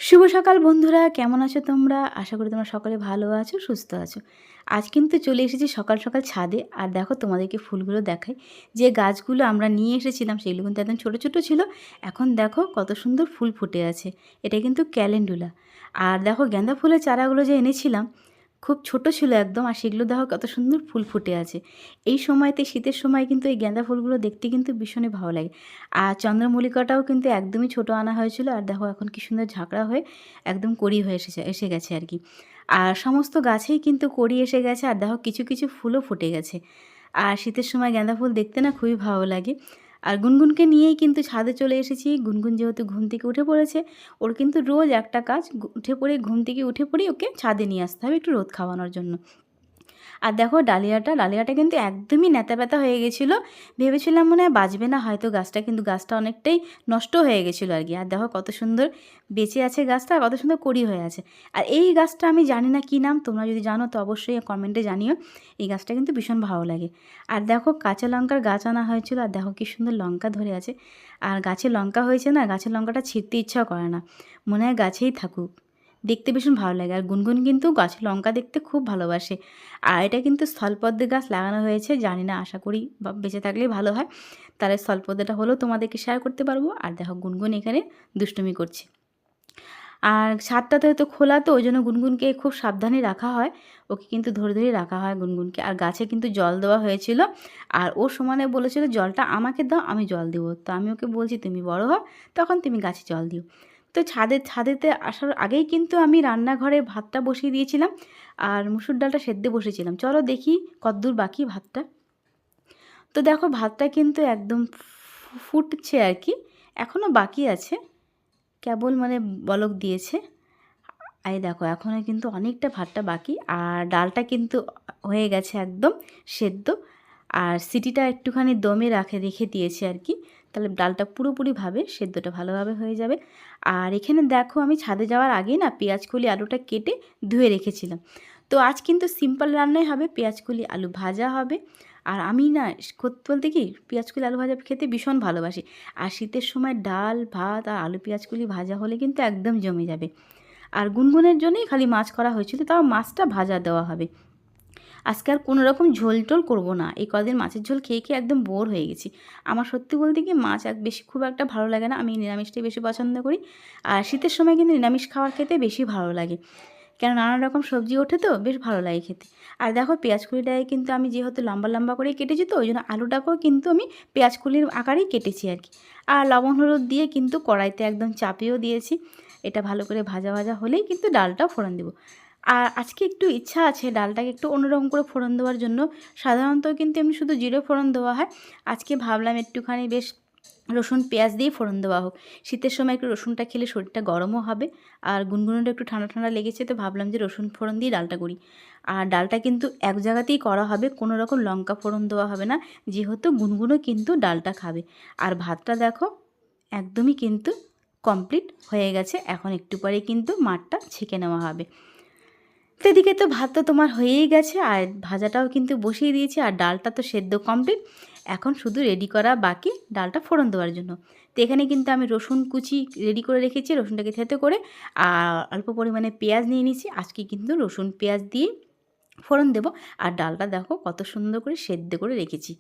শুভ সকাল বন্ধুরা, কেমন আছো তোমরা? আশা করি তোমরা সকলে ভালো আছো, সুস্থ আছো। আজ কিন্তু চলে এসেছি সকাল সকাল ছাদে। আর দেখো তোমাদেরকে ফুলগুলো দেখাই। যে গাছগুলো আমরা নিয়ে এসেছিলাম সেগুলো কিন্তু একদম ছোট ছোট ছিল। এখন দেখো কত সুন্দর ফুল ফুটে আছে। এটা কিন্তু ক্যালেন্ডুলা। আর দেখো গাঁদা ফুলের চারাগুলো যে এনেছিলাম খুব ছোট ছিল একদম, আর সেগুলো দেখো কত সুন্দর ফুল ফুটে আছে। এই সময়তে শীতের সময় কিন্তু এই গাঁদা ফুলগুলো দেখতে কিন্তু ভীষণই ভালো লাগে। আর চন্দ্রমল্লিকাটাও কিন্তু একদমই ছোট আনা হয়েছিল, আর দেখো এখন কি সুন্দর ঝাঁকড়া হয়ে একদম কড়ি হয়ে এসে গেছে আর কি। আর সমস্ত গাছেই কিন্তু কড়ি এসে গেছে, আর দেখো কিছু কিছু ফুলও ফুটে গেছে। আর শীতের সময় গাঁদা ফুল দেখতে না খুবই ভালো লাগে। আর গুনগুনকে নিয়েই কিন্তু ছাদে চলে এসেছি। গুনগুন যেহেতু ঘুম থেকে উঠে পড়েছে, ওর কিন্তু রোজ একটা কাজ, উঠে পড়ে ঘুম থেকে উঠে পড়েই ওকে ছাদে নিয়ে আসতে হবে একটু রোদ খাওয়ানোর জন্য। আর দেখো ডালিয়াটা কিন্তু একদমই ন্যাতা-প্যাতা হয়ে গেছিলো। ভেবেছিলাম মনে হয় বাঁচবে না হয়তো গাছটা, কিন্তু গাছটা অনেকটাই নষ্ট হয়ে গেছিলো আর কি। আর দেখো কত সুন্দর বেঁচে আছে গাছটা, আর কত সুন্দর কড়ি হয়ে আছে। আর এই গাছটা আমি জানি না কী নাম, তোমরা যদি জানো তো অবশ্যই কমেন্টে জানিও। এই গাছটা কিন্তু ভীষণ ভালো লাগে। আর দেখো কাঁচা লঙ্কার গাছ আনা হয়েছিল, আর দেখো কী সুন্দর লঙ্কা ধরে আছে। আর গাছে লঙ্কা হয়েছে না, গাছের লঙ্কাটা ছিঁড়তে ইচ্ছা করে না, মনে হয় গাছেই থাকুক। দেখতে ভীষণ ভালো লাগে। আর গুনগুন কিন্তু গাছে লঙ্কা দেখতে খুব ভালোবাসে। আর এটা কিন্তু স্থলপদ্মে গাছ লাগানো হয়েছে, জানি না, আশা করি বা বেঁচে থাকলেই ভালো হয়। তাহলে স্থলপদ্মটা হলেও তোমাদেরকে শেয়ার করতে পারবো। আর দেখো গুনগুন এখানে দুষ্টুমি করছে। আর ছাদটা তো খোলা, তো ওই জন্য গুনগুনকে খুব সাবধানে রাখা হয়। ওকে কিন্তু ধরে ধরে রাখা হয় গুনগুনকে। আর গাছে কিন্তু জল দেওয়া হয়েছিল, আর ও সমানে বলেছিল জলটা আমাকে দাও, আমি জল দেবো। তো আমি ওকে বলছি তুমি বড় হও, তখন তুমি গাছে জল দিও। তো ছাদেতে আসার আগেই কিন্তু আমি রান্নাঘরে ভাতটা বসিয়ে দিয়েছিলাম, আর মুসুর ডালটা সেদ্ধ বসেছিলাম। চলো দেখি কতদূর বাকি ভাতটা। তো দেখো ভাতটা কিন্তু একদম ফুটছে আর কি, এখনও বাকি আছে, কেবল মানে বলক দিয়েছে। এই দেখো এখনও কিন্তু অনেকটা ভাতটা বাকি। আর ডালটা কিন্তু হয়ে গেছে একদম সেদ্ধ। আর সিটিটা একটুখানি দমে রেখে দিয়েছি আর কি, তাহলে ডালটা পুরোপুরিভাবে সেদ্ধটা ভালোভাবে হয়ে যাবে। আর এখানে দেখো আমি ছাদে যাওয়ার আগেই না পেঁয়াজকলি আলুটা কেটে ধুয়ে রেখেছিলাম। তো আজ কিন্তু সিম্পল রান্নাই হবে, পেঁয়াজকলি আলু ভাজা হবে। আর আমি না সত্যি বলতে কি পেঁয়াজকলি আলু ভাজা খেতে ভীষণ ভালোবাসি। আর শীতের সময় ডাল ভাত আর আলু পেঁয়াজকলি ভাজা হলে কিন্তু একদম জমে যাবে। আর গুনগুনের জন্যই খালি মাছ করা হয়েছিল, তাও মাছটা ভাজা দেওয়া হবে। আজকে আর কোনো রকম ঝোল টোল করবো না, এই কদিন মাছের ঝোল খেয়ে খেয়ে একদম বোর হয়ে গেছি। আমার সত্যি বলতে কি মাছ এক বেশি খুব একটা ভালো লাগে না, আমি নিরামিষটাই বেশি পছন্দ করি। আর শীতের সময় কিন্তু নিরামিষ খাবার খেতে বেশি ভালো লাগে, কেন নানান রকম সবজি ওঠে তো বেশ ভালো লাগে খেতে। আর দেখো পেঁয়াজকলিটাকে কিন্তু আমি যেহেতু লম্বা লম্বা করেই কেটেছি, তো ওই জন্য আলুটাকেও কিন্তু আমি পেঁয়াজকলির আকারেই কেটেছি আর কি। আর লবণ হলুদ দিয়ে কিন্তু কড়াইতে একদম চাপিয়েও দিয়েছি। এটা ভালো করে ভাজা ভাজা হলেই কিন্তু ডালটা ফোড়ন দেবো। আর আজকে একটু ইচ্ছা আছে ডালটাকে একটু অন্যরকম করে ফোড়ন দেওয়ার জন্য। সাধারণত কিন্তু এমনি শুধু জিরে ফোড়ন দেওয়া হয়, আজকে ভাবলাম একটুখানি বেশ রসুন পেঁয়াজ দিয়ে ফোড়ন দেওয়া হোক। শীতের সময় একটু রসুনটা খেলে শরীরটা গরমও হবে। আর গুনগুনোটা একটু ঠান্ডা ঠান্ডা লেগেছে, তো ভাবলাম যে রসুন ফোড়ন দিয়ে ডালটা করি। আর ডালটা কিন্তু এক জায়গাতেই করা হবে, কোনো রকম লঙ্কা ফোড়ন দেওয়া হবে না, যেহেতু গুনগুনো কিন্তু ডালটা খাবে। আর ভাতটা দেখো একদমই কিন্তু কমপ্লিট হয়ে গেছে, এখন একটু পরে কিন্তু মাঠটা ছেঁকে নেওয়া হবে। তো এদিকে তো ভাত তো তোমার হয়েই গেছে, আর ভাজাটাও কিন্তু বসিয়ে দিয়েছি, আর ডালটা তো সেদ্ধ কমপ্লিট। এখন শুধু রেডি করা বাকি ডালটা ফোড়ন দেওয়ার জন্য। তো এখানে কিন্তু আমি রসুন কুচি রেডি করে রেখেছি, রসুনটাকে থেতো করে। আর অল্প পরিমাণে পেঁয়াজ নিয়ে নিয়েছি, আজকে কিন্তু রসুন পেঁয়াজ দিয়ে ফোড়ন দেবো। আর ডালটা দেখো কত সুন্দর করে সেদ্ধ করে রেখেছি।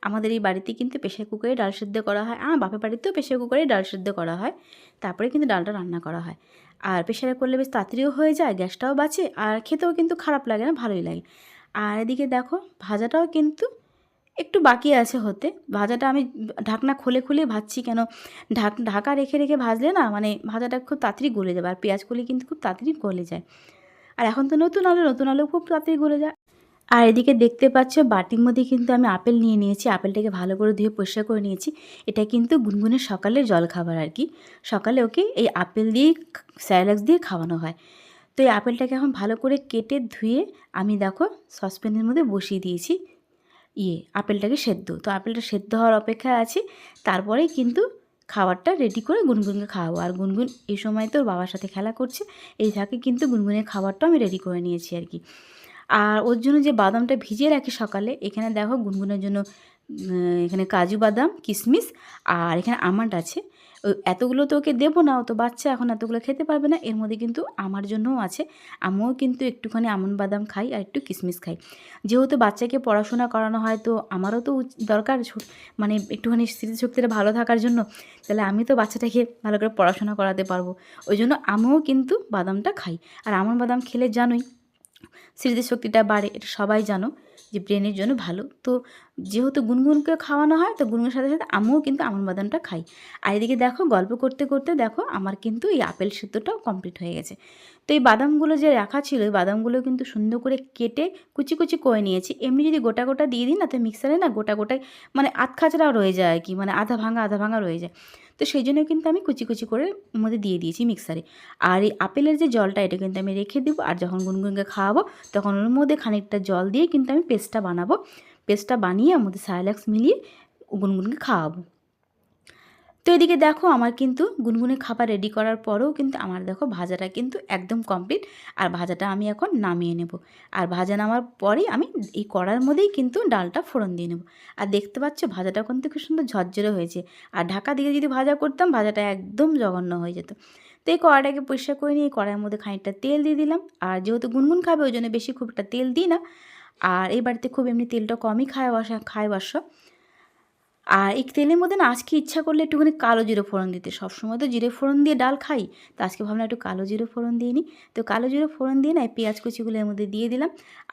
আমাদের এই বাড়িতে কিন্তু প্রেশার কুকারে ডাল সেদ্ধ করা হয়, আমার বাপের বাড়িতেও প্রেশার কুকারে ডাল সেদ্ধ করা হয়, তারপরে কিন্তু ডালটা রান্না করা হয়। আর প্রেশারে করলে বেশ তাড়াতাড়িও হয়ে যায়, গ্যাসটাও বাঁচে, আর খেতেও কিন্তু খারাপ লাগে না, ভালোই লাগে। আর এদিকে দেখো ভাজাটাও কিন্তু একটু বাকি আছে হতে। ভাজাটা আমি ঢাকনা খুলে খুলে ভাজছি, কেন ঢাকা রেখে রেখে ভাজলে না মানে ভাজাটা খুব তাড়াতাড়ি গলে যাবে, আর পেঁয়াজকলি কিন্তু খুব তাড়াতাড়ি গলে যায়। আর এখন তো নতুন আলু খুব তাড়াতাড়ি গলে যায়। আর এদিকে দেখতে পাচ্ছ বাটির মধ্যে কিন্তু আমি আপেল নিয়ে নিয়েছি, আপেলটাকে ভালো করে ধুয়ে পরিষ্কার করে নিয়েছি। এটা কিন্তু গুনগুনের সকালের জলখাবার আর কি। সকালে ওকে এই আপেল দিয়েই স্যালাক্স দিয়ে খাওয়ানো হয়। তো এই আপেলটাকে এখন ভালো করে কেটে ধুয়ে আমি দেখো সসপ্যানের মধ্যে বসিয়ে দিয়েছি আপেলটাকে সেদ্ধ। তো আপেলটা সেদ্ধ হওয়ার অপেক্ষায় আছি, তারপরেই কিন্তু খাবারটা রেডি করে গুনগুনকে খাওয়াবো। আর গুনগুন এই সময় তো বাবার সাথে খেলা করছে, এই থাকে কিন্তু গুনগুনের খাবারটাও আমি রেডি করে নিয়েছি আর কি। আর ওর জন্য যে বাদামটা ভিজিয়ে রাখি সকালে, এখানে দেখো গুনগুনের জন্য এখানে কাজু বাদাম কিশমিশ আর এখানে আমন্ড আছে। এতগুলো তো ওকে দেবো না, ও তো বাচ্চা এখন এতগুলো খেতে পারবে না। এর মধ্যে কিন্তু আমার জন্যও আছে। আমিও কিন্তু একটুখানি আমন্ড বাদাম খাই আর একটু কিশমিশ খাই। যেহেতু বাচ্চাকে পড়াশোনা করানো হয়, তো আমারও তো দরকার মানে একটুখানি স্মৃতিশক্তিটা ভালো থাকার জন্য। তাহলে আমি তো বাচ্চাটাকে ভালো করে পড়াশোনা করাতে পারবো। ওই জন্য আমিও কিন্তু বাদামটা খাই। আর আমন্ড বাদাম খেলে জানোই স্মৃতিশক্তিটা বাড়ে, এটা সবাই জানো যে ব্রেনের জন্য ভালো। তো যেহেতু গুনগুনকে খাওয়ানো হয়, তো গুনগুনের সাথে সাথে আমিও কিন্তু আমন্ড বাদামটা খাই। আর এদিকে দেখো গল্প করতে করতে দেখো আমার কিন্তু এই আপেল সিদ্ধটাও কমপ্লিট হয়ে গেছে। তো এই বাদামগুলো যে রাখা ছিল, এই বাদামগুলো কিন্তু সুন্দর করে কেটে কুচি কুচি করে নিয়েছি। এমনি যদি গোটা গোটা দিয়ে দিই না, তো মিক্সারে না গোটা গোটাই মানে আধখাচড়াও রয়ে যায় আর কি, মানে আধা ভাঙা রয়ে যায়। তো সেই জন্য কিন্তু আমি কুচি কুচি করে মধ্যে দিয়ে দিয়েছি মিক্সারে। আর এই আপেলের যে জলটা, এটা কিন্তু আমি রেখে দেবো, আর যখন গুনগুনকে খাওয়াবো তখন ওর মধ্যে খানিকটা জল দিয়ে কিন্তু আমি পেস্টটা বানাবো। পেস্টটা বানিয়ে ওর মধ্যে সাইলাক্স মিলিয়ে গুনগুনকে খাওয়াবো। তো এদিকে দেখো আমার কিন্তু গুনগুনে খাবার রেডি করার পরেও কিন্তু আমার দেখো ভাজাটা কিন্তু একদম কমপ্লিট। আর ভাজাটা আমি এখন নামিয়ে নেব। আর ভাজা নামার পরেই আমি এই কড়ার মধ্যেই কিন্তু ডালটা ফোড়ন দিয়ে নেব। আর দেখতে পাচ্ছ ভাজাটা কিন্তু খুব সুন্দর ঝরঝরে হয়েছে। আর ঢাকা দিয়ে যদি ভাজা করতাম, ভাজাটা একদম জঘন্য হয়ে যেত। তো এই কড়াটাকে পরিষ্কার করে নিয়ে কড়াইয়ের মধ্যে খানিকটা তেল দিয়ে দিলাম। আর যেহেতু গুনগুন খাবে, ওই জন্য বেশি খুব একটা তেল দিই না। আর এই বাড়িতে খুব এমনি তেলটা কমই খায় বাসা। আর এই তেলের মধ্যে না আজকে ইচ্ছা করলে একটুখানি কালো জিরে ফোড়ন দিতে। সবসময় তো জিরে ফোড়ন দিয়ে ডাল খাই, তো আজকে ভাবলাম একটু কালো জিরে ফোড়ন দিয়ে নিই। তো কালো জিরে ফোড়ন দিয়ে না এই পেঁয়াজ কুচিগুলো এর মধ্যে দিয়ে দিলাম।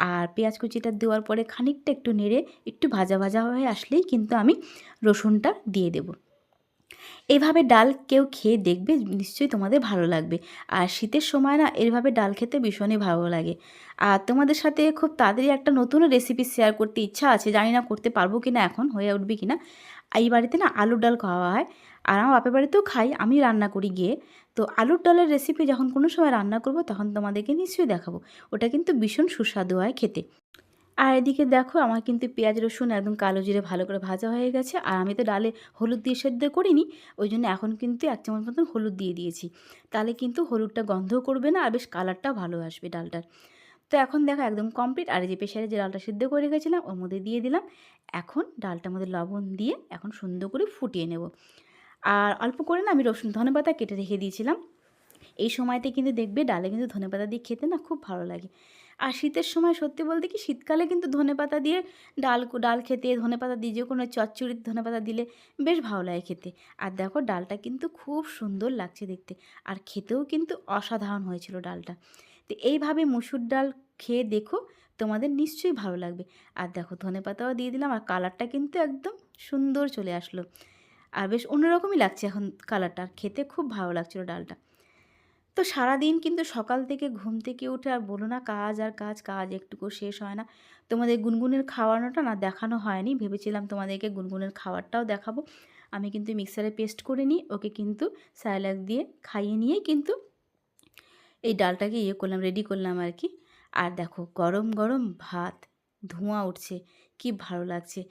আর পেঁয়াজ কুচিটা দেওয়ার পরে খানিকটা একটু নেড়ে একটু ভাজা ভাজা হয়ে আসলেই কিন্তু আমি রসুনটা দিয়ে দেবো। এইভাবে ডাল কেউ খেয়ে দেখবে, নিশ্চয়ই তোমাদের ভালো লাগবে। আর শীতের সময় না এইভাবে ডাল খেতে ভীষণই ভালো লাগে। আর তোমাদের সাথে খুব তাড়াতাড়ি একটা নতুন রেসিপি শেয়ার করতে ইচ্ছা আছে, জানি না করতে পারবো কি না, এখন হয়ে উঠবে কি না। এই বাড়িতে না আলুর ডাল খাওয়া হয়, আর আমার বাপের বাড়িতেও খাই, আমি রান্না করি গিয়ে। তো আলুর ডালের রেসিপি যখন কোনো সময় রান্না করব, তখন তোমাদেরকে নিশ্চয়ই দেখাবো। ওটা কিন্তু ভীষণ সুস্বাদু হয় খেতে। আর এদিকে দেখো আমার কিন্তু পেঁয়াজ রসুন একদম কালো জিরে ভালো করে ভাজা হয়ে গেছে। আর আমি তো ডালে হলুদ দিয়ে সেদ্ধ করিনি, ওই জন্য এখন কিন্তু 1 চামচ মতন হলুদ দিয়ে দিয়েছি। তাহলে কিন্তু হলুদটা গন্ধও করবে না, আর বেশ কালারটাও ভালো আসবে ডালটার। তো এখন দেখো একদম কমপ্লিট। আর এই যে প্রেসারে যে ডালটা সিদ্ধ করে রেখেছিলাম ওর মধ্যে দিয়ে দিলাম। এখন ডালটার মধ্যে লবণ দিয়ে এখন সুন্দর করে ফুটিয়ে নেব। আর অল্প করে না আমি ধনেপাতা কেটে রেখে দিয়েছিলাম। এই সময়তে কিন্তু দেখবে ডালে কিন্তু ধনেপাতা দিয়ে খেতে না খুব ভালো লাগে। আর শীতের সময় সত্যি বলতে কি, শীতকালে কিন্তু ধনেপাতা দিয়ে ডাল খেতে, ধনেপাতা দিয়ে যে কোনো চচ্চড়িতে ধনেপাতা দিলে বেশ ভালো লাগে খেতে। আর দেখো ডালটা কিন্তু খুব সুন্দর লাগছে দেখতে, আর খেতেও কিন্তু অসাধারণ হয়েছিল ডালটা। তো এইভাবে মুসুর ডাল খেয়ে দেখো, তোমাদের নিশ্চয়ই ভালো লাগবে। আর দেখো ধনেপাতাও দিয়ে দিলাম, আর কালারটা কিন্তু একদম সুন্দর চলে আসলো। আর বেশ অন্যরকমই লাগছে এখন কালারটা, আর খেতে খুব ভালো লাগছিলো ডালটা। তো সারাদিন কিন্তু সকাল থেকে ঘুম থেকে উঠে আর বলো না, কাজ আর কাজ, কাজ একটুকু শেষ হয় না। তোমাদের গুনগুনের খাওয়ানোটা না দেখানো হয়নি, ভেবেছিলাম তোমাদেরকে গুনগুনের খাবারটাও দেখাবো। আমি কিন্তু মিক্সারে পেস্ট করে নিই, ওকে কিন্তু স্যালাড দিয়ে খাইয়ে নিয়ে কিন্তু এই ডালটাকে করলাম, রেডি করলাম আর কি। আর দেখো গরম গরম ভাত, ধোঁয়া উঠছে, কি ভালো লাগছে।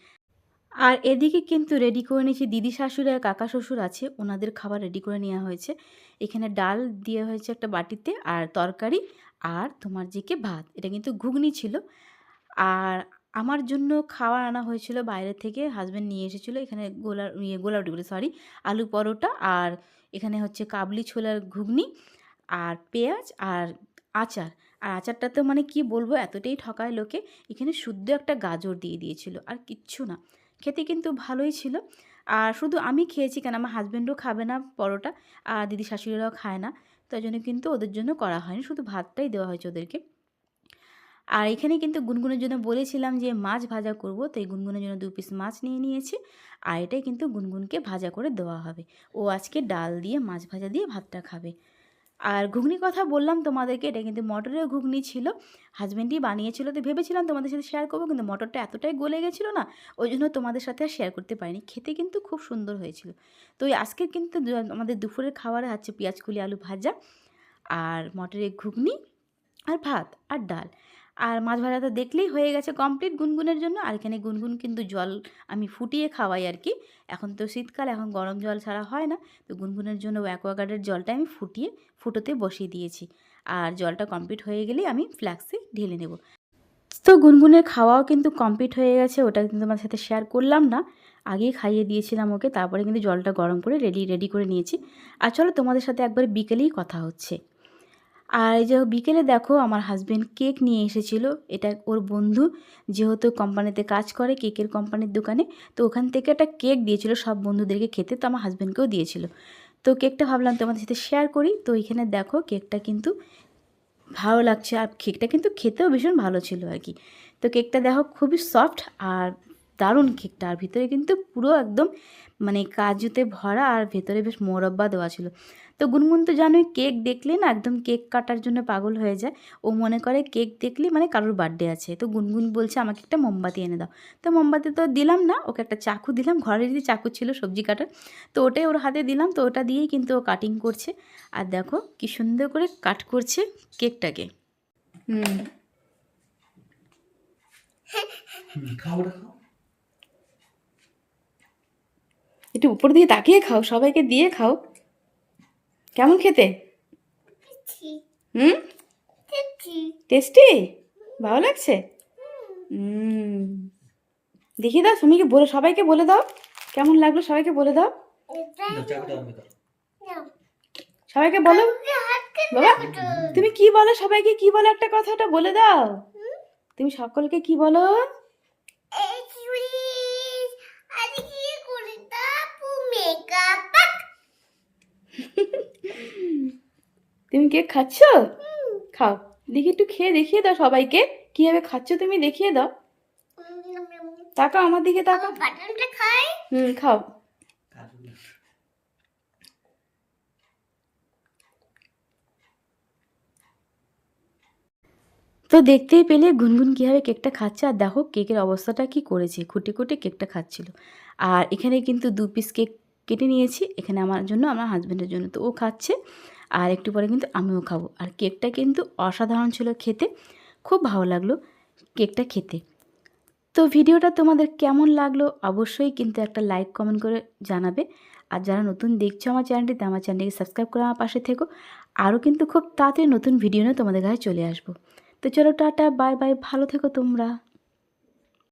আর এদিকে কিন্তু রেডি করে নিয়েছি, দিদি শাশুড়ি আর কাকা শ্বশুর আছে, ওনাদের খাবার রেডি করে নেওয়া হয়েছে। এখানে ডাল দেওয়া হয়েছে একটা বাটিতে, আর তরকারি, আর তোমার যে ভাত, এটা কিন্তু ঘুগনি ছিল। আর আমার জন্য খাবার আনা হয়েছিল বাইরে থেকে, হাজব্যান্ড নিয়ে এসেছিলো। এখানে গোলাউটি বলে সরি, আলু পরোটা, আর এখানে হচ্ছে কাবলি ছোলার ঘুগনি, আর পেঁয়াজ, আর আচার। আর আচারটা তো মানে কি বলবো, এতটাই ঠকায় লোকে। এখানে শুদ্ধ একটা গাজর দিয়ে দিয়েছিল, আর কিচ্ছু না। খেতে কিন্তু ভালোই ছিল। আর শুধু আমি খেয়েছি, কেন আমার হাজব্যান্ডও খাবে না পরোটা, আর দিদি শাশুড়িরাও খায় না, তাই জন্য কিন্তু ওদের জন্য করা হয়নি, শুধু ভাতটাই দেওয়া হয়েছে ওদেরকে। আর এখানে কিন্তু গুনগুনের জন্য বলেছিলাম যে মাছ ভাজা করব, তো এই গুনগুনের জন্য 2 পিস মাছ নিয়ে নিয়েছি। আর এটাই কিন্তু গুনগুনকে ভাজা করে দেওয়া হবে। ও আজকে ডাল দিয়ে মাছ ভাজা দিয়ে ভাতটা খাবে। আর ঘুগনির কথা বললাম তোমাদেরকে, এটা কিন্তু মটরের ঘুগনি ছিল, হাজব্যান্ডই বানিয়েছিল। তো ভেবেছিলাম তোমাদের সাথে শেয়ার করবো, কিন্তু মটরটা এতটাই গলে গেছিলো না, ওই জন্য তোমাদের সাথে আর শেয়ার করতে পারিনি। খেতে কিন্তু খুব সুন্দর হয়েছিল। তো এই আজকে কিন্তু আমাদের দুপুরের খাবারে আছে পেঁয়াজ কুলি আলু ভাজা, আর মটরের ঘুগনি, আর ভাত, আর ডাল। আর মাছ ভাজা তো দেখলেই হয়ে গেছে কমপ্লিট গুনগুনের জন্য। আর এখানে গুনগুন কিন্তু জল আমি ফুটিয়ে খাওয়াই আর কি। এখন তো শীতকাল, এখন গরম জল ছাড়া হয় না। তো গুনগুনের জন্য অ্যাকোয়াগার্ডের জলটা আমি ফুটোতে বসিয়ে দিয়েছি। আর জলটা কমপ্লিট হয়ে গেলেই আমি ফ্লাক্সে ঢেলে নেব। তো গুনগুনের খাওয়াও কিন্তু কমপ্লিট হয়ে গেছে, ওটা কিন্তু তোমার সাথে শেয়ার করলাম না। আগেই খাইয়ে দিয়েছিলাম ওকে, তারপরে কিন্তু জলটা গরম করে রেডি করে নিয়েছি। আর চলো তোমাদের সাথে একবার বিকেলেই কথা হচ্ছে। আর এই যে বিকেলে দেখো আমার হাজব্যান্ড কেক নিয়ে এসেছিলো। এটা ওর বন্ধু যেহেতু কোম্পানিতে কাজ করে, কেকের কোম্পানির দোকানে, তো ওখান থেকে একটা কেক দিয়েছিল সব বন্ধুদেরকে খেতে, তো আমার হাজব্যান্ডকেও দিয়েছিল। তো কেকটা ভাবলাম তোমাদের সাথে শেয়ার করি। তো এখানে দেখো কেকটা কিন্তু ভালো লাগছে, আর কেকটা কিন্তু খেতেও ভীষণ ভালো ছিল আর কি। তো কেকটা দেখো খুবই সফট আর দারুণ কেকটা, আর ভিতরে কিন্তু পুরো একদম মানে কাজুতে ভরা, আর ভেতরে বেশ মোরব্বা দেওয়া ছিল। তো গুনগুন তো জানোই কেক দেখলে না একদম কেক কাটার জন্য পাগল হয়ে যায়। ও মনে করে কেক দেখলে মানে কারোর বার্থডে আছে। তো গুনগুন বলছে আমাকে একটা মোমবাতি এনে দাও। তো মোমবাতি তো দিলাম না, ওকে একটা চাকু দিলাম, ঘরের যে চাকু ছিল সবজি কাটার, তো ওটাই ওর হাতে দিলাম। তো ওটা দিয়েই কিন্তু ও কাটিং করছে, আর দেখো কি সুন্দর করে কাট করছে কেকটাকে। একটু উপর দিয়ে তাকিয়ে খাও, সবাইকে দিয়ে খাও। কেমন খেতে? টেস্টি, ভালো লাগছে। দেখি দাও সুমিকে বলে, সবাইকে বলে দাও কেমন লাগলো, সবাইকে বলে দাও, সবাইকে বলো। বাবা তুমি কি বলো, সবাইকে কি বলো, একটা কথাটা বলে দাও। তুমি সকলকে কি বলো? তুমি কেক খাচ্ছ? খাও, দেখি একটু খেয়ে দেখিয়ে দাও সবাইকে কিভাবে খাচ্ছ, তুমি দেখিয়ে দাও। তাকাও আমার দিকে, তাকাও। খাও। তো দেখতেই পেলে গুনগুন কীভাবে কেকটা খাচ্ছে, আর দেখো কেকের অবস্থাটা কি করেছে, খুঁটে খুঁটে কেকটা খাচ্ছিল। আর এখানে কিন্তু 2 পিস কেক কেটে নিয়েছি, এখানে আমার জন্য, আমার হাজব্যান্ডের জন্য। তো ও খাচ্ছে, আর একটু পরে কিন্তু আমিও খাবো। আর কেকটা কিন্তু অসাধারণ ছিল খেতে, খুব ভালো লাগলো কেকটা খেতে। তো ভিডিওটা তোমাদের কেমন লাগলো অবশ্যই কিন্তু একটা লাইক কমেন্ট করে জানাবে। আর যারা নতুন দেখছো আমার চ্যানেলটিতে, আমার চ্যানেলটিকে সাবস্ক্রাইব করে আমার পাশে থেকো। আরও কিন্তু খুব তাড়াতাড়ি নতুন ভিডিও নিয়ে তোমাদের কাছে চলে আসবো। তো চলো টাটা, বাই বাই, ভালো থেকো তোমরা।